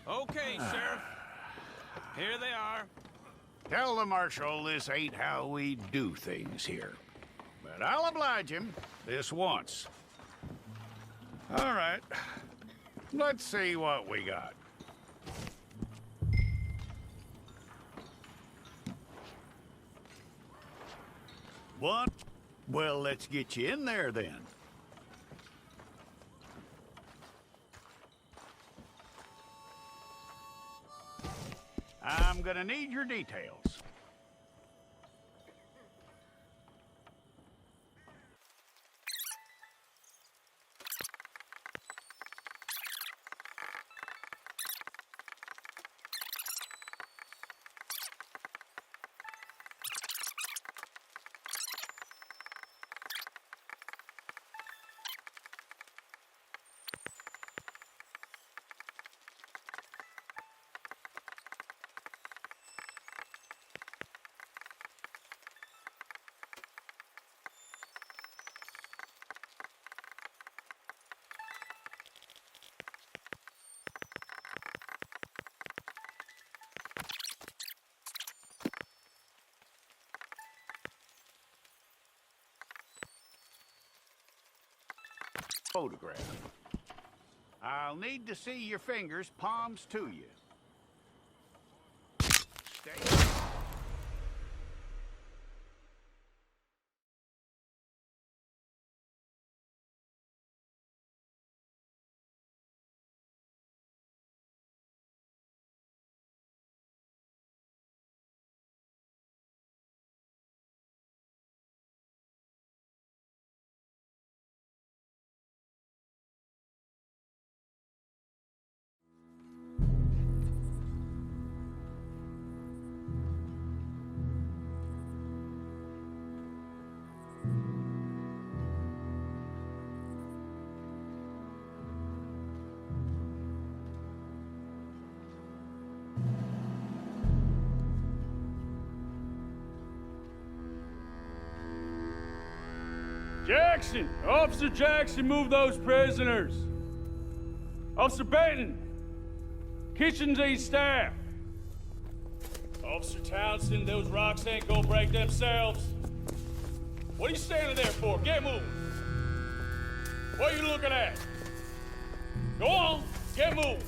Okay, Sheriff. Here they are. Tell the Marshal this ain't how we do things here. But I'll oblige him this once. All right. Let's see what we got. What? Well, let's get you in there then. I'm gonna need your details. Photograph. I'll need to see your fingers, palms to you. Stay. Jackson! Officer Jackson, move those prisoners! Officer Benton! Kitchens aid staff! Officer Townsend, those rocks ain't gonna break themselves. What are you standing there for? Get moving! What are you looking at? Go on, get moving!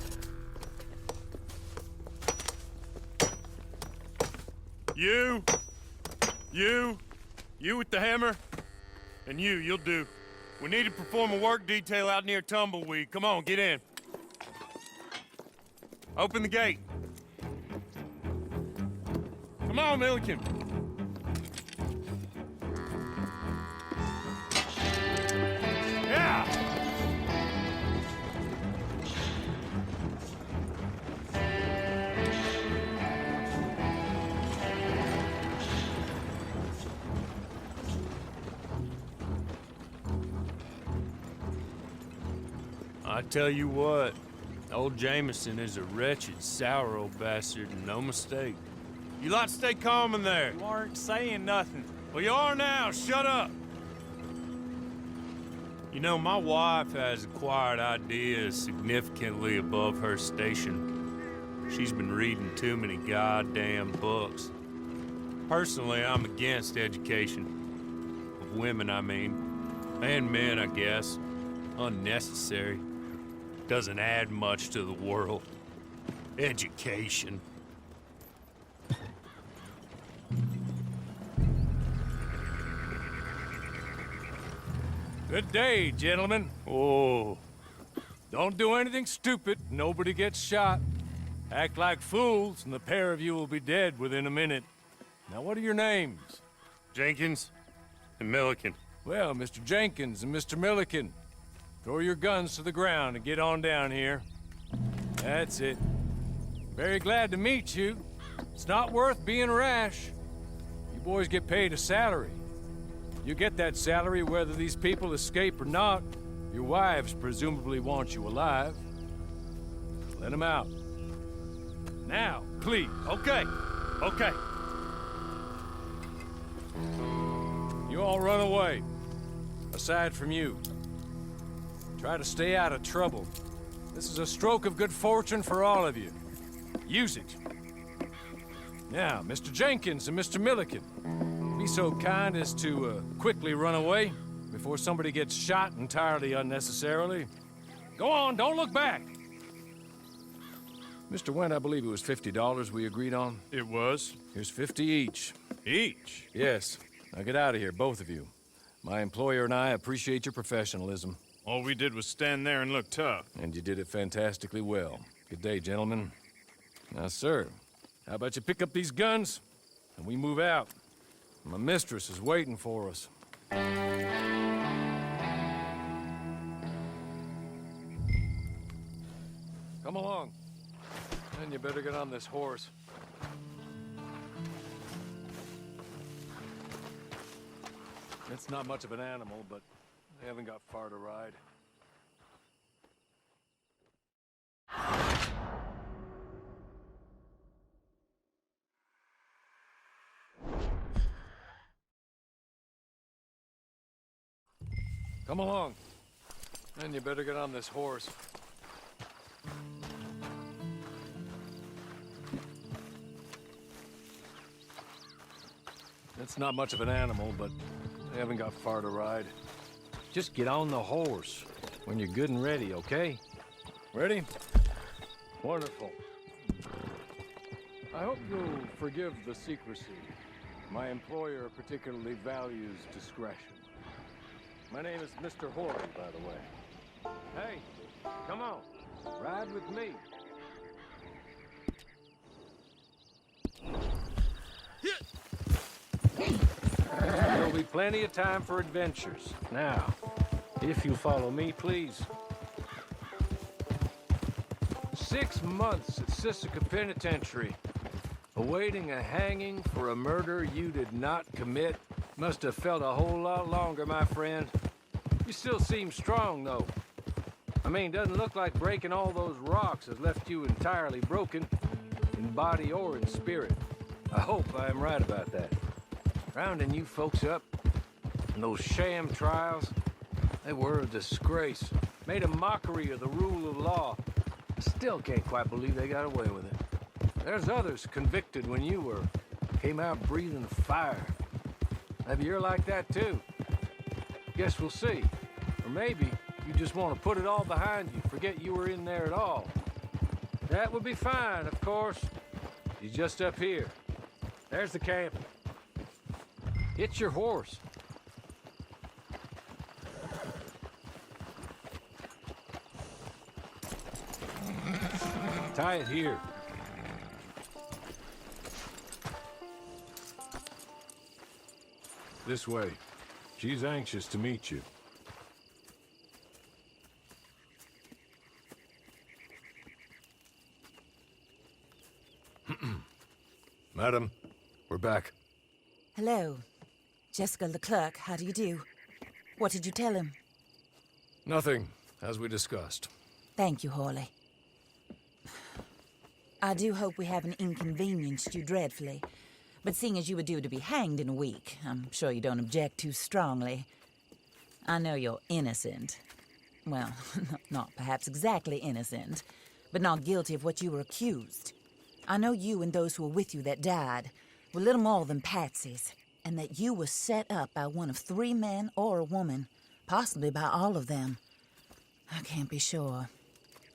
You with the hammer? And you'll do. We need to perform a work detail out near Tumbleweed. Come on, get in. Open the gate. Come on, Milliken. Yeah! I tell you what, old Jameson is a wretched, sour old bastard, and no mistake. You lot stay calm in there. You aren't saying nothing. Well, you are now. Shut up. You know, my wife has acquired ideas significantly above her station. She's been reading too many goddamn books. Personally, I'm against education. Of women, I mean. And men, I guess. Unnecessary. Doesn't add much to the world. Education. Good day, gentlemen. Oh. Don't do anything stupid. Nobody gets shot. Act like fools, and the pair of you will be dead within a minute. Now, what are your names? Jenkins and Milliken. Well, Mr. Jenkins and Mr. Milliken, throw your guns to the ground and get on down here. That's it. Very glad to meet you. It's not worth being rash. You boys get paid a salary. You get that salary whether these people escape or not. Your wives presumably want you alive. Let them out. Now, please. Okay. You all run away. Aside from you. Try to stay out of trouble. This is a stroke of good fortune for all of you. Use it. Now, Mr. Jenkins and Mr. Milliken, be so kind as to quickly run away before somebody gets shot entirely unnecessarily. Go on, don't look back. Mr. Wendt, I believe it was $50 we agreed on. It was. Here's 50 each. Each? Yes. Now get out of here, both of you. My employer and I appreciate your professionalism. All we did was stand there and look tough. And you did it fantastically well. Good day, gentlemen. Now, sir, how about you pick up these guns and we move out? My mistress is waiting for us. Come along. And you better get on this horse. It's not much of an animal, but they haven't got far to ride. Come along. And you better get on this horse. It's not much of an animal, but they haven't got far to ride. Just get on the horse when you're good and ready, okay? Ready? Wonderful. I hope you'll forgive the secrecy. My employer particularly values discretion. My name is Mr. Horley, by the way. Hey, come on. Ride with me. There'll be plenty of time for adventures. Now, if you follow me, please. 6 months at Sisika Penitentiary, awaiting a hanging for a murder you did not commit. Must have felt a whole lot longer, my friend. You still seem strong, though. I mean, doesn't look like breaking all those rocks has left you entirely broken, in body or in spirit. I hope I am right about that. Rounding you folks up, and those sham trials, they were a disgrace. Made a mockery of the rule of law. I still can't quite believe they got away with it. There's others convicted when you were. Came out breathing fire. Maybe you're like that too. Guess we'll see. Or maybe you just want to put it all behind you, forget you were in there at all. That would be fine, of course. You're just up here. There's the camp. It's your horse. Tie it here. This way. She's anxious to meet you. Madam, we're back. Hello. Jessica Leclerc, how do you do? What did you tell him? Nothing, as we discussed. Thank you, Hawley. I do hope we haven't inconvenienced you dreadfully. But seeing as you were due to be hanged in a week, I'm sure you don't object too strongly. I know you're innocent. Well, not perhaps exactly innocent, but not guilty of what you were accused. I know you and those who were with you that died were little more than patsies, and that you were set up by one of 3 men or a woman, possibly by all of them. I can't be sure,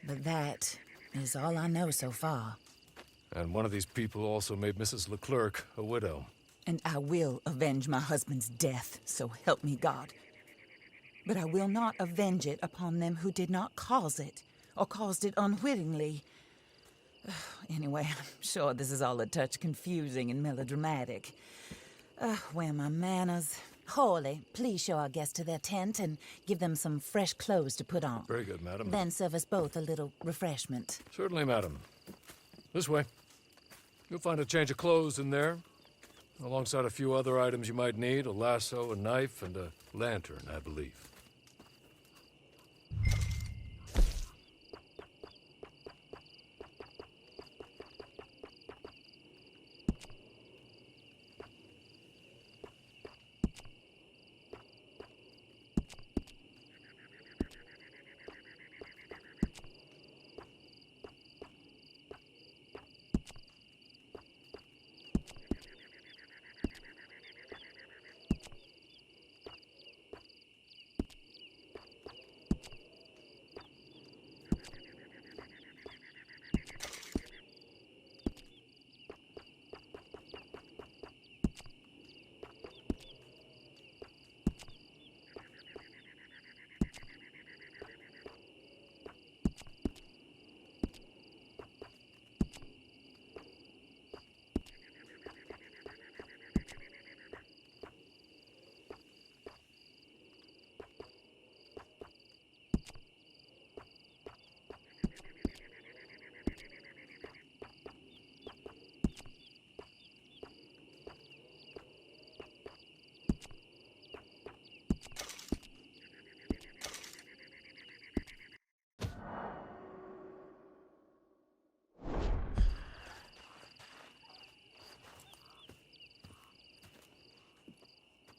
but that is all I know so far. And one of these people also made Mrs. Leclerc a widow. And I will avenge my husband's death, so help me God. But I will not avenge it upon them who did not cause it, or caused it unwittingly. Anyway, I'm sure this is all a touch confusing and melodramatic. Where are my manners? Hawley, please show our guests to their tent and give them some fresh clothes to put on. Very good, madam. Then serve us both a little refreshment. Certainly, madam. This way. You'll find a change of clothes in there, alongside a few other items you might need, a lasso, a knife, and a lantern, I believe.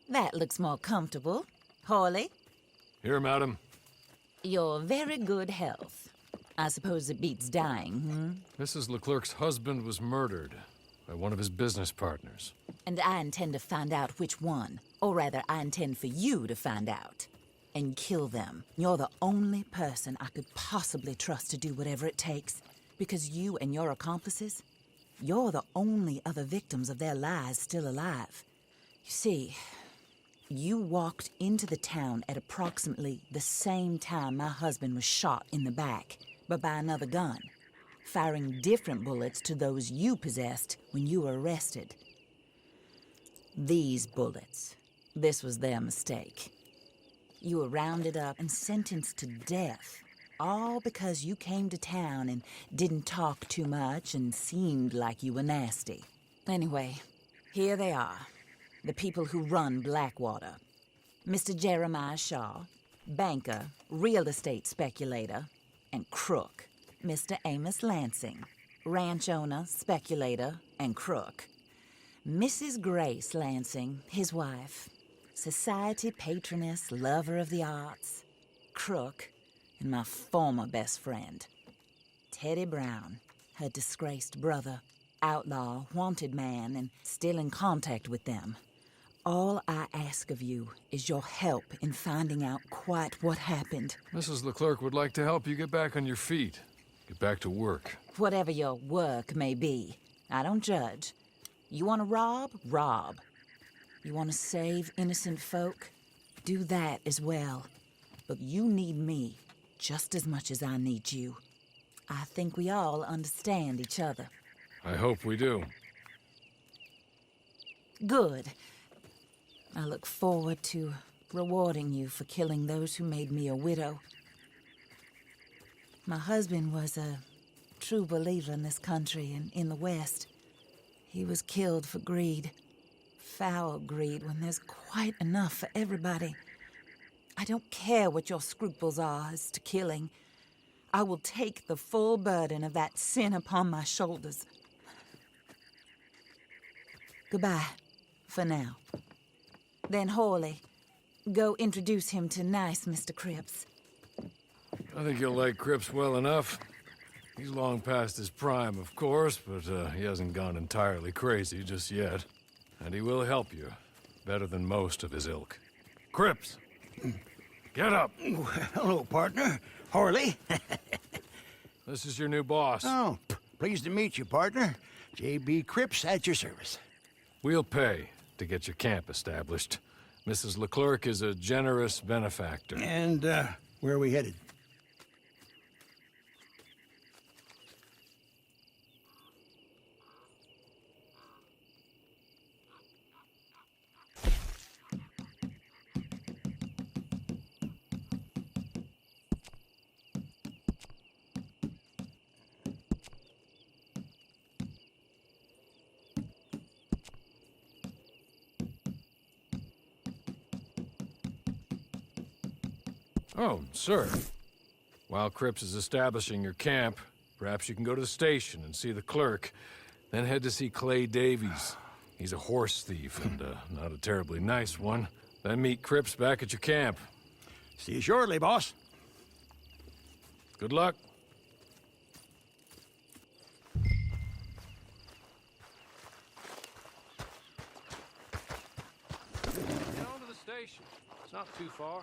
That looks more comfortable. Hawley, Here, madam. your very good health. I suppose it beats dying, Mrs. Leclerc's husband was murdered by one of his business partners. And I intend to find out which one. Or rather, I intend for you to find out. And kill them. You're the only person I could possibly trust to do whatever it takes. Because you and your accomplices, you're the only other victims of their lies still alive. You see, you walked into the town at approximately the same time my husband was shot in the back, but by another gun, firing different bullets to those you possessed when you were arrested. These bullets, this was their mistake. You were rounded up and sentenced to death, all because you came to town and didn't talk too much and seemed like you were nasty. Anyway, here they are, the people who run Blackwater. Mr. Jeremiah Shaw, banker, real estate speculator, and crook. Mr. Amos Lansing, ranch owner, speculator, and crook. Mrs. Grace Lansing, his wife, society patroness, lover of the arts, crook, and my former best friend. Teddy Brown, her disgraced brother, outlaw, wanted man, and still in contact with them. All I ask of you is your help in finding out quite what happened. Mrs. Leclerc would like to help you get back on your feet. Get back to work. Whatever your work may be, I don't judge. You want to rob? Rob. You want to save innocent folk? Do that as well. But you need me just as much as I need you. I think we all understand each other. I hope we do. Good. I look forward to rewarding you for killing those who made me a widow. My husband was a true believer in this country and in the West. He was killed for greed. Foul greed when there's quite enough for everybody. I don't care what your scruples are as to killing. I will take the full burden of that sin upon my shoulders. Goodbye, for now. Then Hawley, go introduce him to nice Mr. Cripps. I think you'll like Cripps well enough. He's long past his prime, of course, but he hasn't gone entirely crazy just yet. And he will help you, better than most of his ilk. Cripps! Get up! Hello, partner. Harley. This is your new boss. Oh, pleased to meet you, partner. J.B. Cripps at your service. We'll pay to get your camp established. Mrs. Leclerc is a generous benefactor. And, where are we headed? Oh, sir. While Cripps is establishing your camp, perhaps you can go to the station and see the clerk, then head to see Clay Davies. He's a horse thief and not a terribly nice one. Then meet Cripps back at your camp. See you shortly, boss. Good luck. Get on to the station. It's not too far.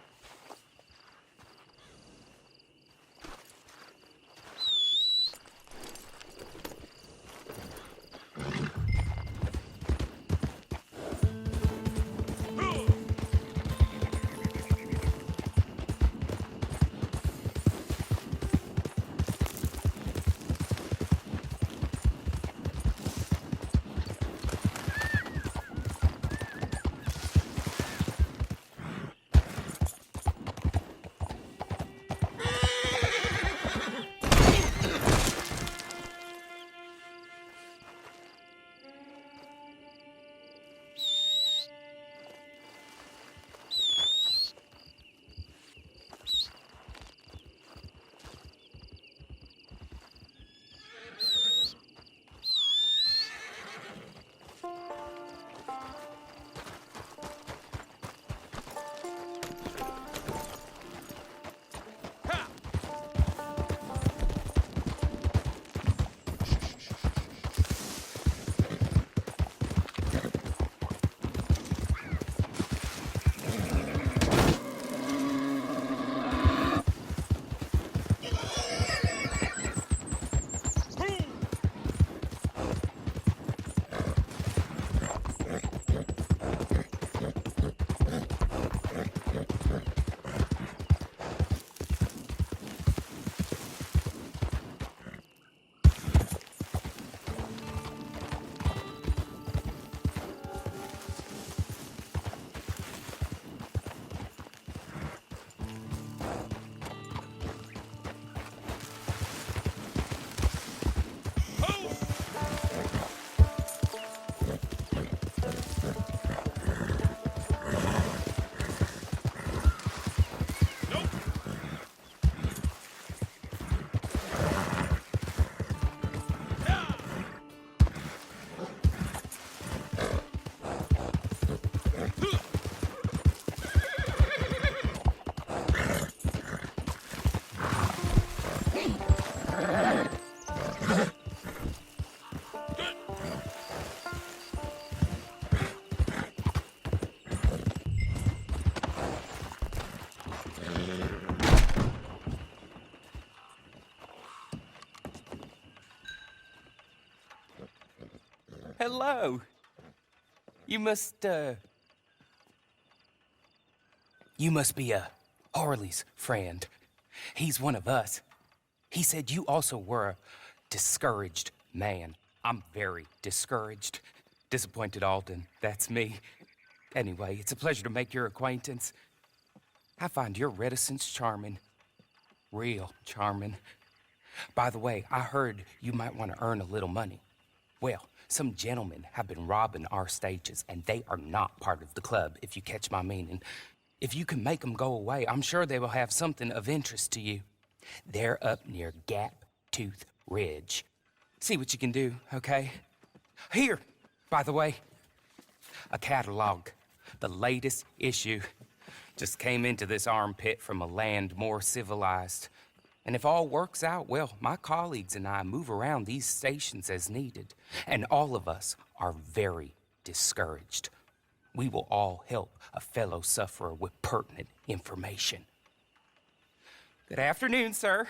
Hello. You must be Harley's friend. He's one of us. He said you also were a discouraged man. I'm very discouraged. Disappointed Alden, that's me. Anyway, it's a pleasure to make your acquaintance. I find your reticence charming. Real charming. By the way, I heard you might want to earn a little money. Well, some gentlemen have been robbing our stages, and they are not part of the club, if you catch my meaning. If you can make them go away, I'm sure they will have something of interest to you. They're up near Gap Tooth Ridge. See what you can do, okay? Here, by the way, a catalog. The latest issue. Just came into this armpit from a land more civilized. And if all works out, well, my colleagues and I move around these stations as needed. And all of us are very discouraged. We will all help a fellow sufferer with pertinent information. Good afternoon, sir.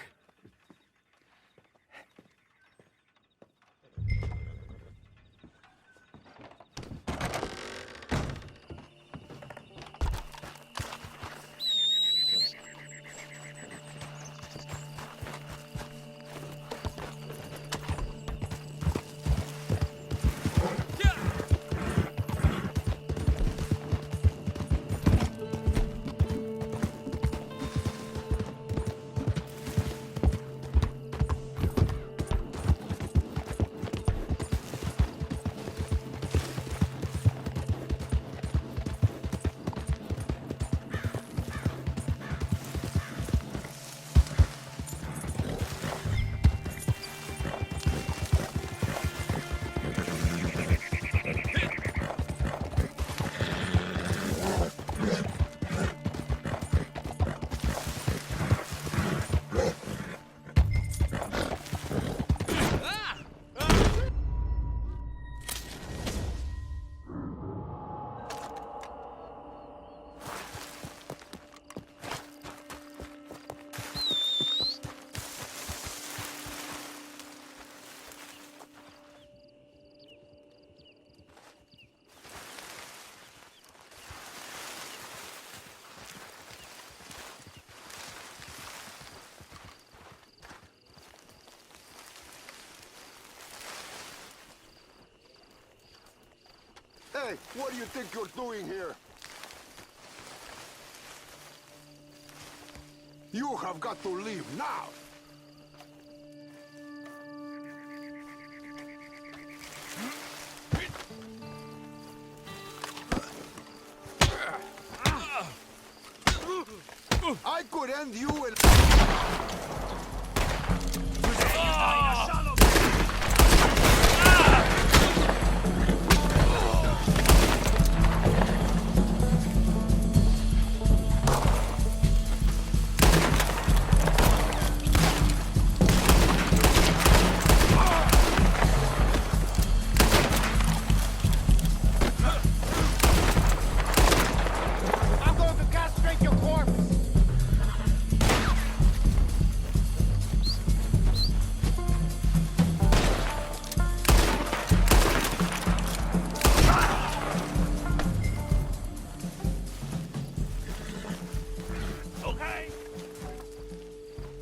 Hey, what do you think you're doing here? You have got to leave now! I could end you in...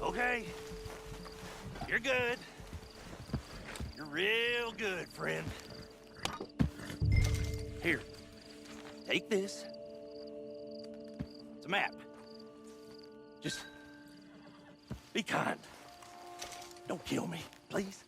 Okay. You're good. You're real good, friend. Here. Take this. It's a map. Just be kind. Don't kill me, please.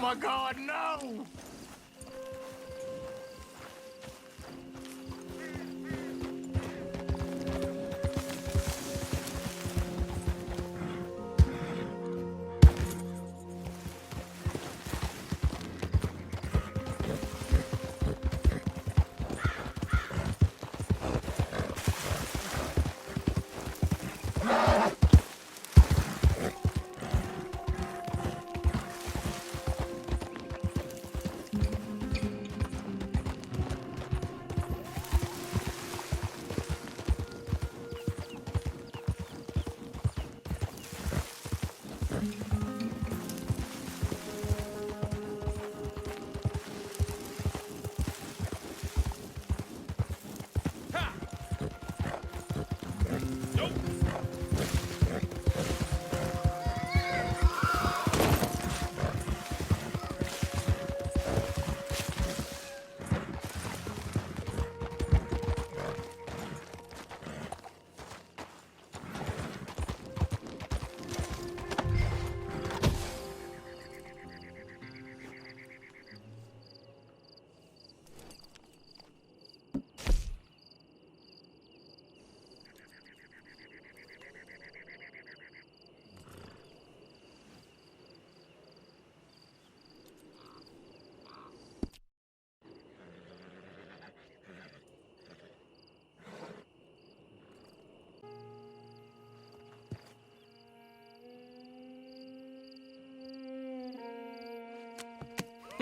my God, no!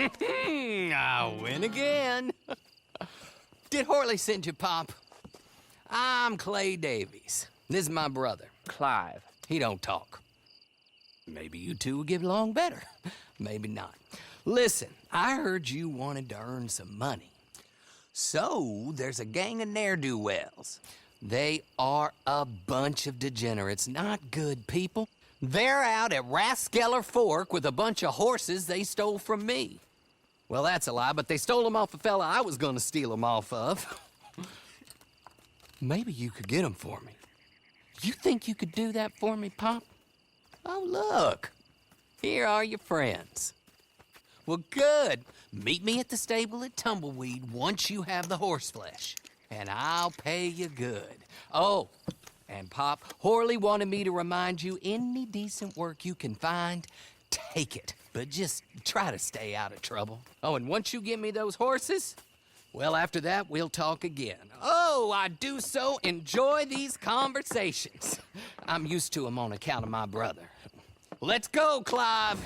I win again. Did Horley send you, Pop? I'm Clay Davies. This is my brother, Clive. He don't talk. Maybe you two will get along better. Maybe not. Listen, I heard you wanted to earn some money. So, there's a gang of ne'er-do-wells. They are a bunch of degenerates, not good people. They're out at Raskeller Fork with a bunch of horses they stole from me. Well, that's a lie, but they stole them off a fella I was gonna steal them off of. Maybe you could get them for me. You think you could do that for me, Pop? Oh, look. Here are your friends. Well, good. Meet me at the stable at Tumbleweed once you have the horse flesh, and I'll pay you good. Oh, and Pop, Horley wanted me to remind you, any decent work you can find, take it. But just try to stay out of trouble. Oh, and once you give me those horses, well, after that, we'll talk again. Oh, I do so enjoy these conversations. I'm used to them on account of my brother. Let's go, Clive.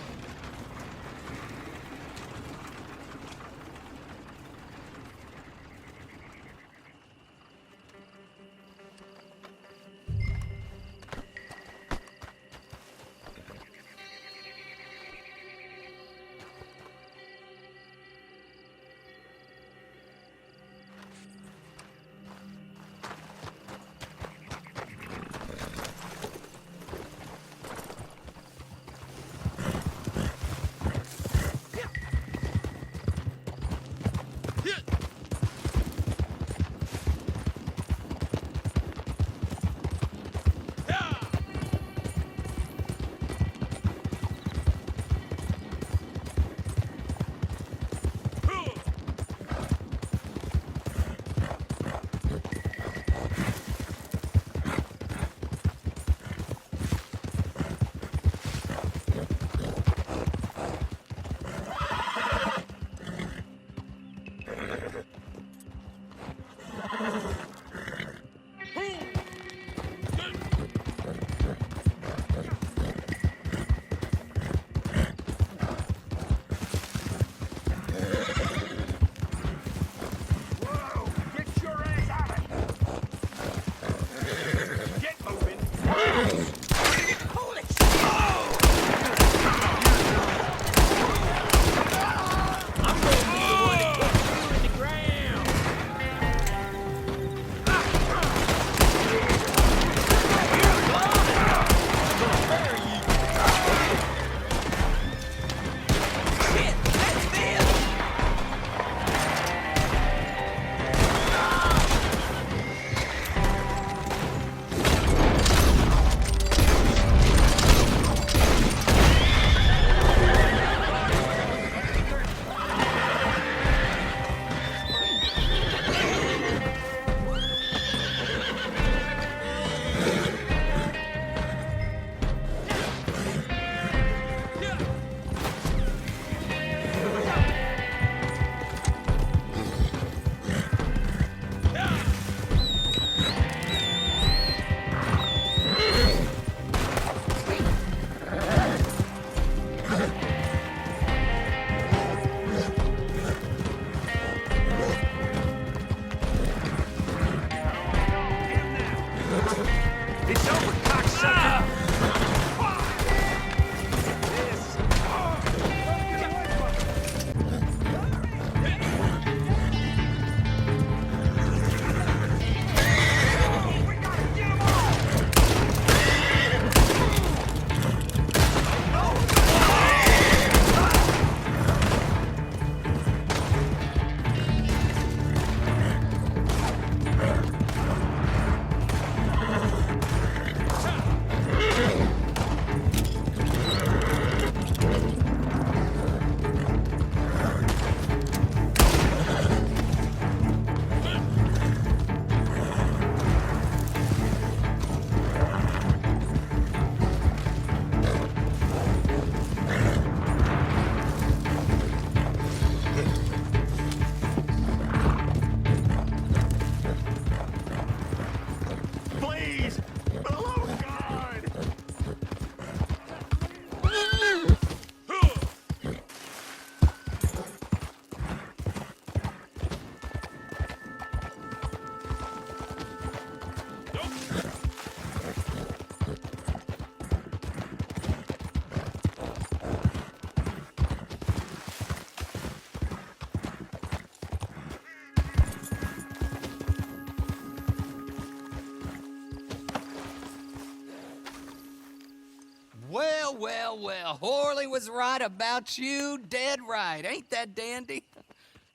well. Horley was right about you, dead right. Ain't that dandy?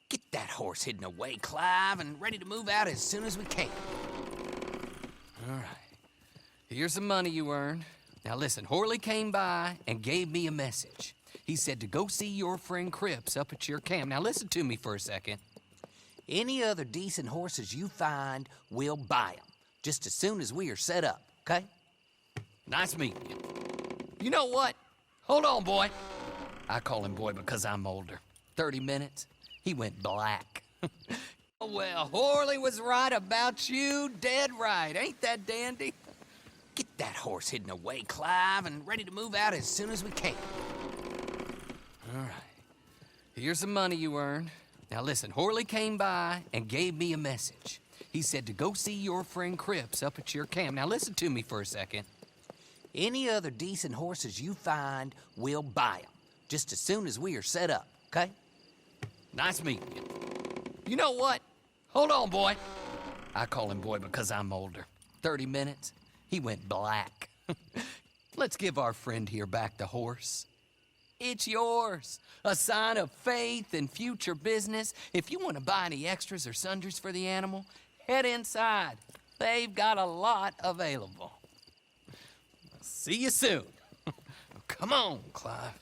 Get that horse hidden away, Clive, and ready to move out as soon as we can. All right. Here's the money you earned. Now listen, Horley came by and gave me a message. He said to go see your friend Cripps up at your camp. Now listen to me for a second. Any other decent horses you find, we'll buy them. Just as soon as we are set up, okay? Nice meeting you. You know what? Hold on, boy. I call him boy because I'm older. 30 minutes, he went black. Well, Horley was right about you, dead right. Ain't that dandy? Get that horse hidden away, Clive, and ready to move out as soon as we can. All right. Here's the money you earned. Now listen, Horley came by and gave me a message. He said to go see your friend Cripps up at your camp. Now listen to me for a second. Any other decent horses you find, we'll buy them. Just as soon as we are set up, okay? Nice meeting you. You know what? Hold on, boy. I call him boy because I'm older. 30 minutes, he went black. Let's give our friend here back the horse. It's yours. A sign of faith and future business. If you want to buy any extras or sundries for the animal, head inside. They've got a lot available. See you soon. Come on, Clive.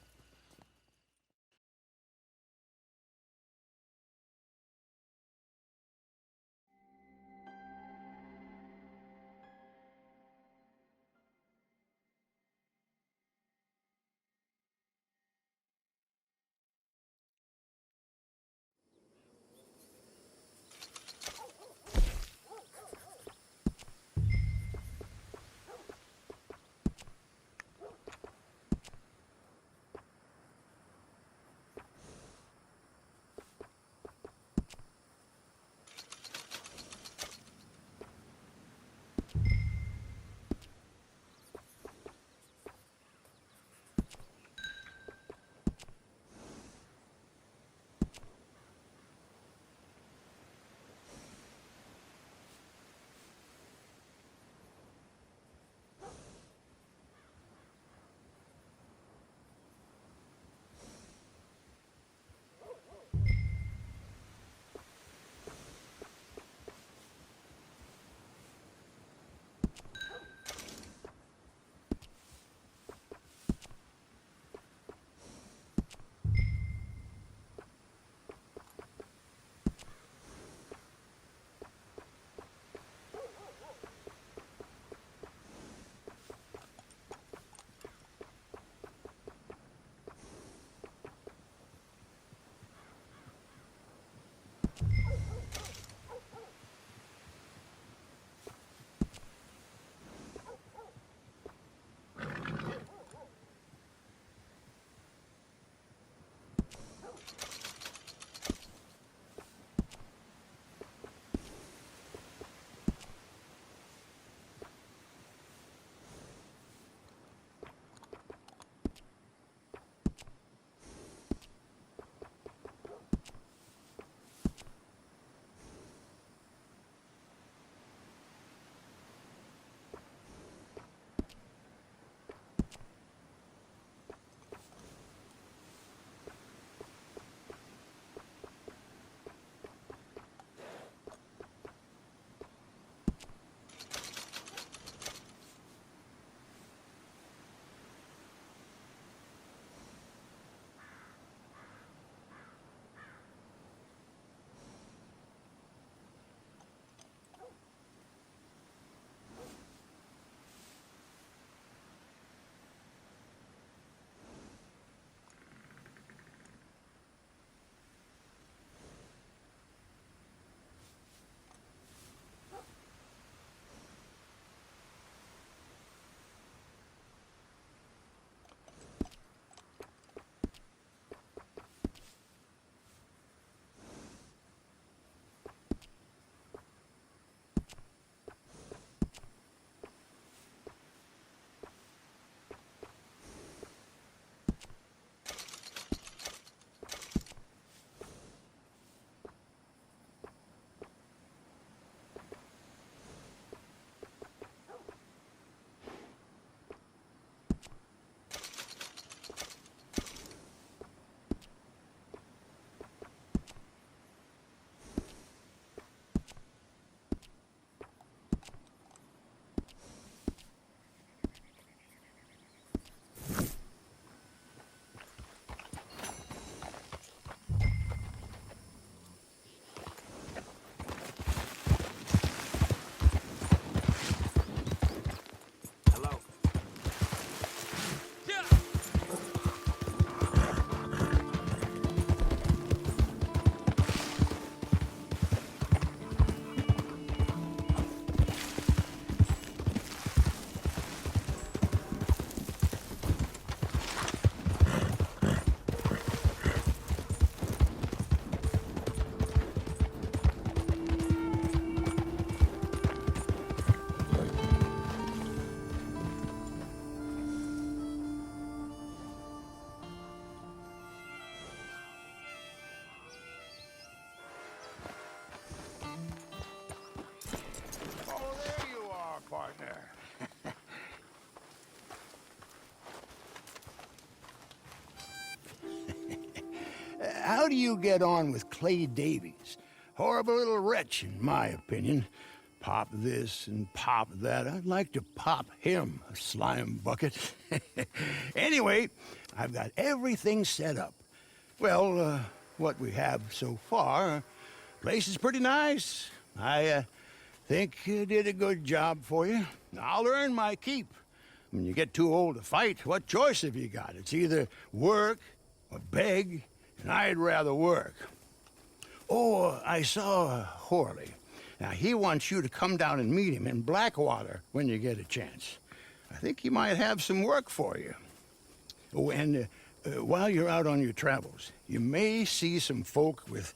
how do you get on with Clay Davies? Horrible little wretch, in my opinion. Pop this and pop that. I'd like to pop him, a slime bucket. Anyway, I've got everything set up. Well, what we have so far, place is pretty nice. I think you did a good job for you. I'll earn my keep. When you get too old to fight, what choice have you got? It's either work or beg, and I'd rather work. Oh, I saw Horley. Now, he wants you to come down and meet him in Blackwater when you get a chance. I think he might have some work for you. Oh, and while you're out on your travels, you may see some folk with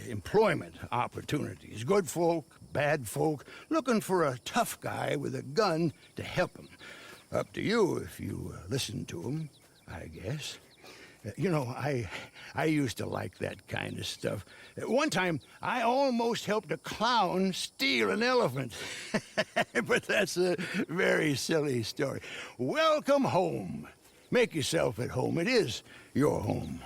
employment opportunities. Good folk, bad folk, looking for a tough guy with a gun to help them. Up to you if you listen to them, I guess. You know, I used to like that kind of stuff. One time, I almost helped a clown steal an elephant. But that's a very silly story. Welcome home. Make yourself at home. It is your home.